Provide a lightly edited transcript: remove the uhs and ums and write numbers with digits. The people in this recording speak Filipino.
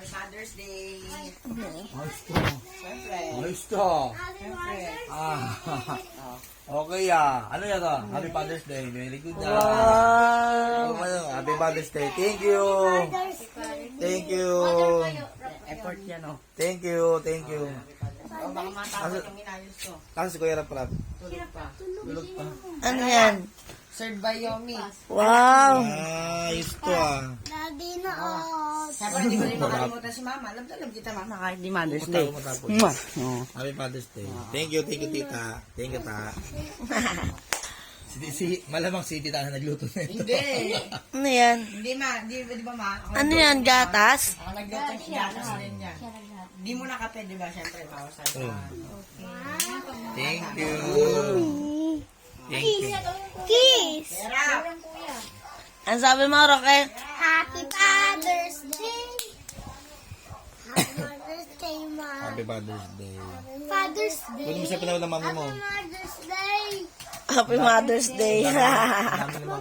Mother's Day. Ayos to. Siyempre. Ayos to. Siyempre. Okay Ano yan to? Happy Father's Day. Very good Wow. Happy Father's Day. Thank you. Thank you. Effort yan, oh. Thank you. Thank you. O, baka matapos yung inayos ko. Kasi si Kuya Rap Rap. Tulog pa. Tulog pa. Ano yan? Served by Yomi. Wow. Ayos to Lagi na off. Siyempre, hindi ko rin makalimutan si Mama. Alam kita, Mama, kahit di Mother's Day. Matapos. Mwah. Oh. Happy Father's Day. Thank you, tita. Thank you, ta. Malamang si tita na nagluto na ito. Hindi. Ano yan? Hindi, Ma. Di ba, Ma? Ako Ano nagluto yan? ng- Gatas? Ako nagluto ng gatas din yan. Di mo na kape, di ba? Siyempre, bawasan ka. Thank you. Thank you. Kiss. Pera! Ano sabi mo, Roque? Happy Father's Day. Happy Mother's Day, Ma. Happy Father's Day. Father's Pwede Day. mo siya pinawala ng mami mo. Happy Mother's Day. Happy Mother's Day. Mami mo.